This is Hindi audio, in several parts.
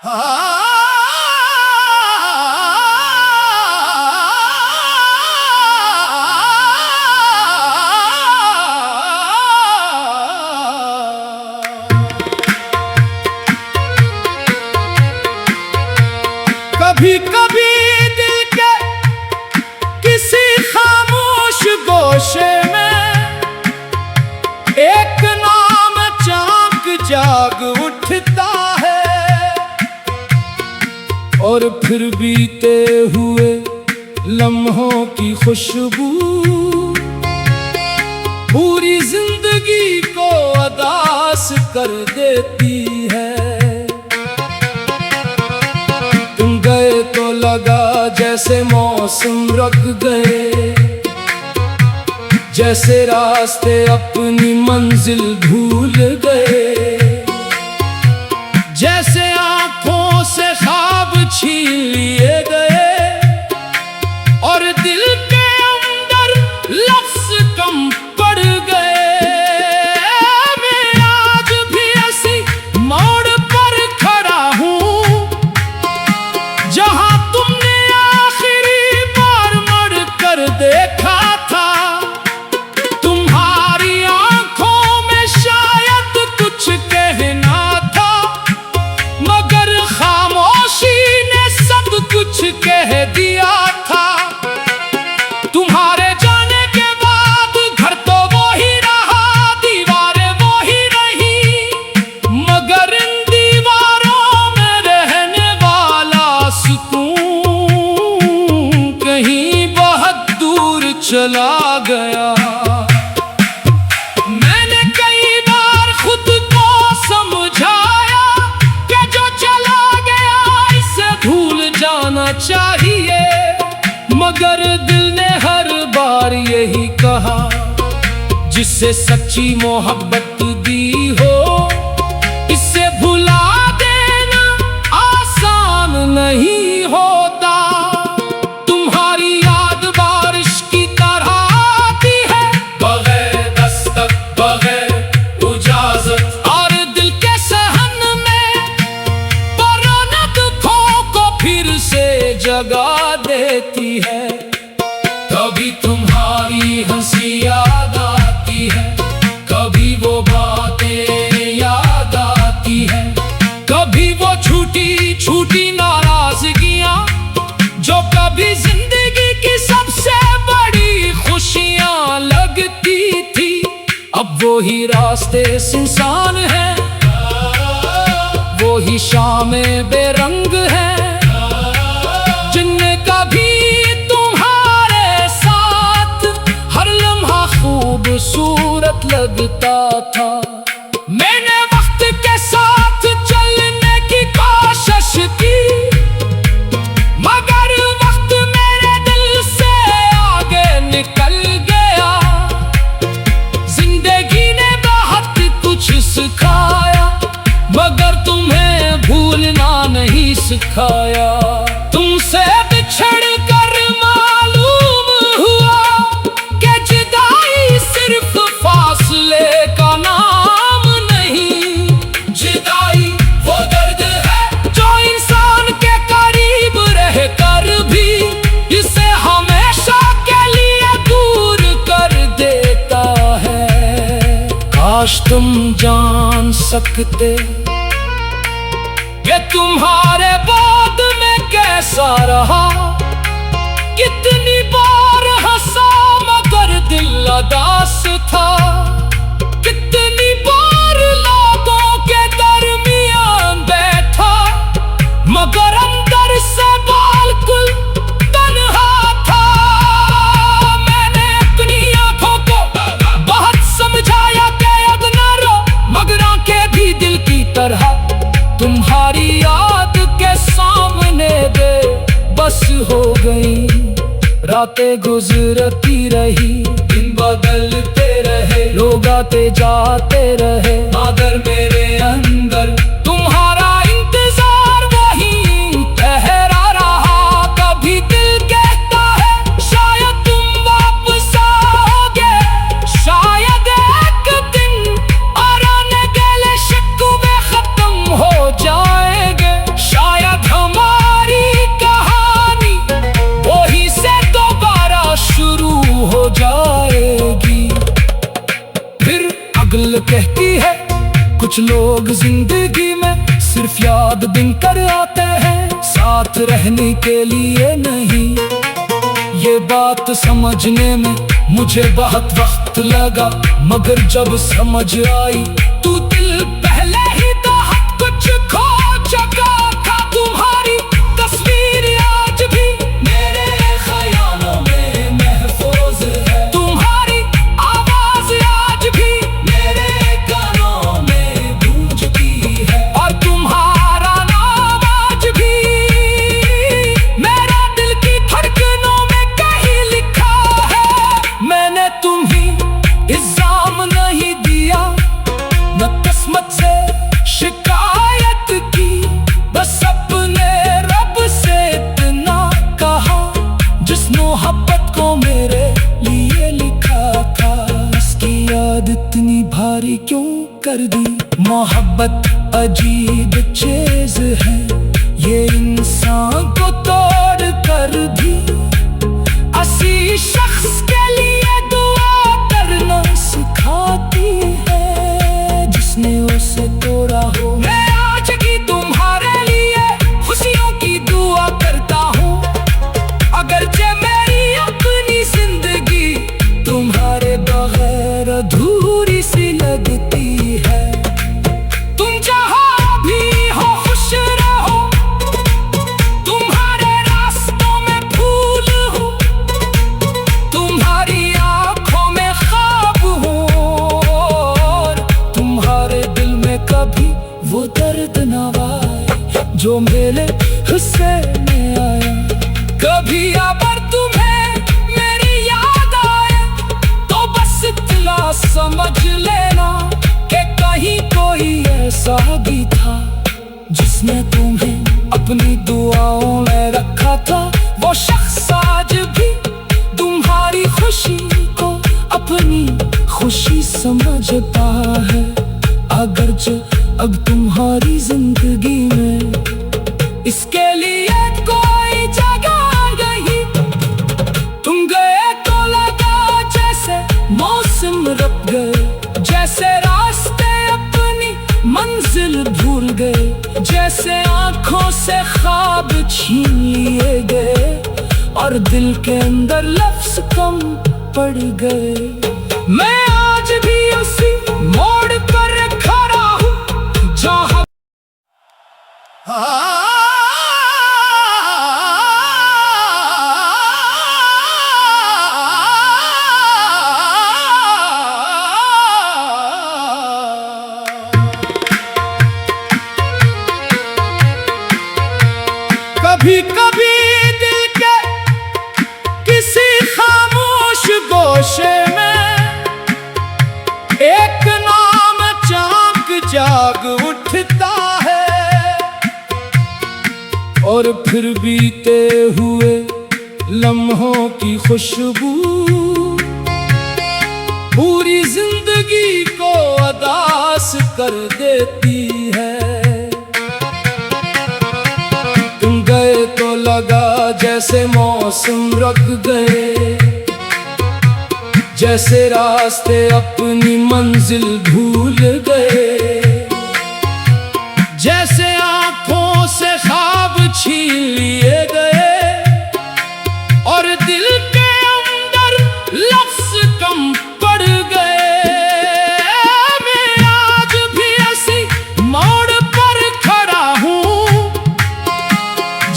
कभी कभी दिल के किसी खामोश गोशे में एक नाम चाक जाग उठता है, और फिर बीते हुए लम्हों की खुशबू पूरी जिंदगी को अदास कर देती है। तुम गए तो लगा जैसे मौसम रुक गए, जैसे रास्ते अपनी मंजिल भूल गए, जैसे आंखों से ख्वाब छीन लिए गए और दिल के अंदर लफ्ज कम पड़ गए। मैं आज भी ऐसी मोड़ पर खड़ा हूँ जहाँ तुमने आखिरी बार मुड़ कर देखा था। तुम्हारी आंखों में शायद कुछ कहना था, मगर खामोशी ने सब कुछ कह दिया था। तुम्हारे जाने के बाद घर तो वो ही रहा, दीवारें वो ही रही, मगर इन दीवारों में रहने वाला सुकून कहीं बहुत दूर चला गया। मैंने कई बार खुद को समझाया कि जो चला गया इसे भूल जाना चाहिए, मगर दिल ने हर बार यही कहा, जिससे सच्ची मोहब्बत दी हो इसे भुला देना आसान नहीं होता। तुम्हारी याद बारिश की तरह आती है, बगैर दस्तक बगैर इजाजत, और दिल के सहन में पुराने दुखों को फिर से जगा देती है। कभी तुम्हारी हंसी याद आती है, कभी वो बातें याद आती है, कभी वो छूटी छूटी नाराजगियां जो कभी जिंदगी की सबसे बड़ी खुशियां लगती थी। अब वो ही रास्ते सुनसान है, वो ही शामें बेरंग है, जिनने कभी तुम्हारे साथ हर लम्हा खूबसूरत लगता था। मैंने वक्त के साथ चलने की कोशिश की, मगर वक्त मेरे दिल से आगे निकल गया। जिंदगी ने बहुत कुछ सिखाया, मगर तुम्हें भूलना नहीं सिखाया। तुमसे बिछड़ कर मालूम हुआ कि जुदाई सिर्फ फासले का नाम नहीं। जुदाई वो दर्द है जो इंसान के करीब रहकर भी इसे हमेशा के लिए दूर कर देता है। काश तुम जान सकते कि तुम्हारे बाद में कैसा रहा, कितनी बार हंसा मगर दिल उदास था, कितनी बार लोगों के दरमियान बैठा मगर अंदर से बिल्कुल तन्हा था। मैंने अपनी आंखों को बहुत समझाया कि अब न रो, मगर आंखें भी दिल की तरह तुम्हारी याद के सामने दे बस हो गई। रातें गुजरती रही, दिन बदलते रहे, लोग आते जाते रहे, मगर मेरे अंदर तुम्हारा इंतजार वही ठहरा रहा। कभी दिल कहता है शायद तुम वापस आओगे, शायद एक दिन और आने गले शिकवे खत्म हो जाएंगे, कुछ लोग जिंदगी में सिर्फ याद बनकर आते हैं, साथ रहने के लिए नहीं। ये बात समझने में मुझे बहुत वक्त लगा, मगर जब समझ आई तू दिल पहले ही तो हद कुछ खो चुका था। तुम्हारी तस्वीर आज भी मेरे ख्यालों में महफूज है, तुम्हारी आवाज आज भी मेरे कानों में गूंजती है, और तुम्हारा नाम आज भी मेरा दिल की धड़कनों में कहीं लिखा है। मैंने तुम्हें इल्जाम नहीं दिया, न किस्मत से शिकायत की, बस अपने रब से इतना कहा जिस मोहब्बत को मेरे लिए लिखा था। इसकी याद इतनी भारी क्यों कर दी? मोहब्बत अजीब चीज है, ये इंसान को तोड़ कर भी असी शख्स के लिए दुआ करना सिखाती है जिसने उसे तोड़ा हो। मैं आज की तुम्हारे लिए खुशियों की दुआ करता हूँ, अगरचे मेरी अपनी जिंदगी तुम्हारे बगैर अधूरी सी लगती है। तुम जहाँ भी हो खुश रहो, तुम्हारे रास्तों में फूल हो, तुम्हारी आंखों में ख्वाब हो, और तुम्हारे दिल में कभी वो दर्द न आए जो मेरे हिस्से में आया। कभी अगर तुम्हें मेरी याद आए तो बस इतना समझ लेना कि कहीं कोई ऐसा भी था जिसने तुम्हें अपनी दुआओं में रखा था। वो शख्स आज भी तुम्हारी खुशी को अपनी खुशी समझता है, अगरचे अब तुम्हारी जिंदगी में इसके लिए कोई जगह नहीं। तुम गए तो लगा जैसे मौसम रुक गए, जैसे रास्ते अपनी मंजिल भूल गए, जैसे आंखों से ख्वाब छीन लिए गए और दिल के अंदर लफ्ज कम पड़ गए। मैं आज भी उसी मोड़ पर खड़ा हूँ जहाँ कभी कभी दिल के किसी खामोश गोशे में एक नाम चांक जाग उठता है, और फिर बीते हुए लम्हों की खुशबू पूरी जिंदगी को अदास कर देती है। तुम गए तो लगा जैसे मौसम रुक गए, जैसे रास्ते अपनी मंजिल भूल गए, जैसे आंखों से ख्वाब छीन लिए गए और दिल के अंदर लफ्ज कम पड़ गए। मैं आज भी ऐसी मोड़ पर खड़ा हूँ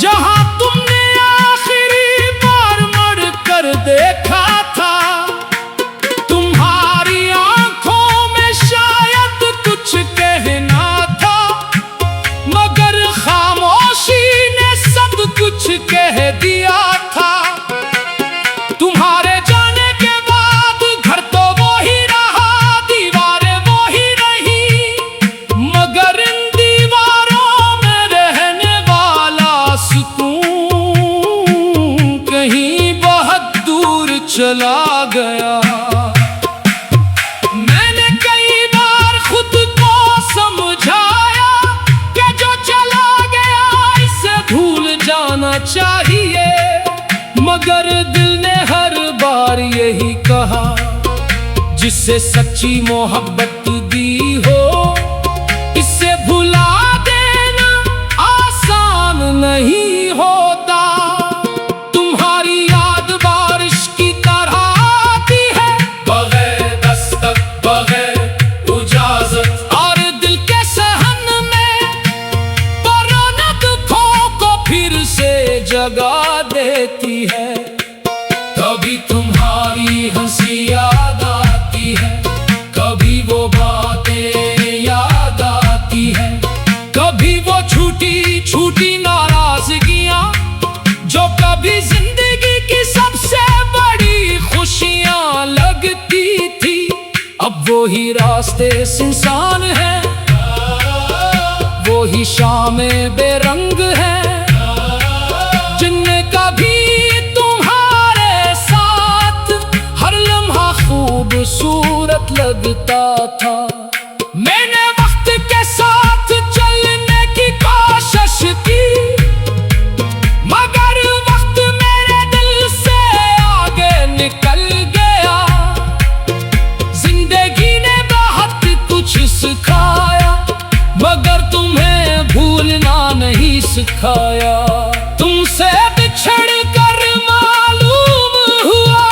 जहाँ तुमने आखिरी बार मुड़ कर देखा था। तुम्हारी आंखों में शायद कुछ कहना था, मगर खामोशी ने सब कुछ कह दिया था। तुम्हारे जाने के बाद घर तो वो ही रहा, दीवारें वो ही रही, मगर इन दीवारों में रहने वाला सुकून कहीं बहुत दूर चला गया। मैंने कई बार खुद को समझाया कि जो चला गया इसे भूल जाना चाहिए, मगर दिल ने हर बार यही कहा जिससे सच्ची मोहब्बत दी हो जगा देती है। कभी तुम्हारी हंसी याद आती है, कभी वो बातें याद आती है, कभी वो छूटी छूटी नाराजगियां जो कभी जिंदगी की सबसे बड़ी खुशियां लगती थी। अब वो ही रास्ते सुनसान है, वो ही शामें बेरंग है, जिनने कभी तुम्हारे साथ हर लम्हा खूबसूरत लगता था। मैंने वक्त के साथ चलने की कोशिश की, मगर वक्त मेरे दिल से आगे निकल गया। जिंदगी ने बहुत कुछ सिखाया, मगर तुम्हें भूलना नहीं सिखाया। तुमसे बिछड़ कर मालूम हुआ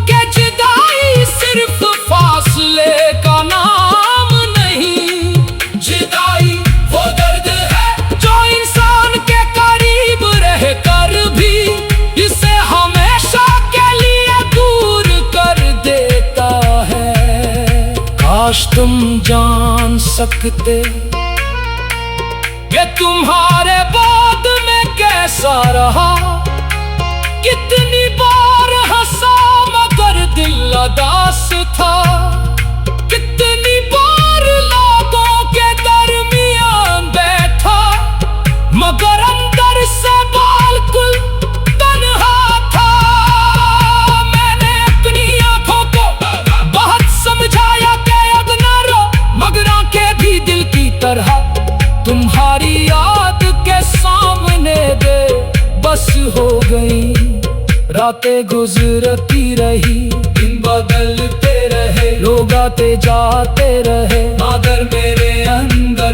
कि जुदाई सिर्फ फासले का नाम नहीं। जुदाई वो दर्द है जो इंसान के करीब रहकर भी इसे हमेशा के लिए दूर कर देता है। काश तुम जान सकते कि तुम्हारे बाद में कैसा रहा। कितनी बार हंसा मगर दिल उदास था, कितनी बार लोगों के दरमियान बैठा, मगर अंदर से बिल्कुल तन्हा था। मैंने अपनी आंखों को बहुत समझाया कि अब न रो, मगर आंखें भी दिल की तरह तुम्हारी याद के सामने बेबस हो गई। रातें गुजरती रही, दिन बदलते रहे, लोग आते जाते रहे, मगर मेरे अंदर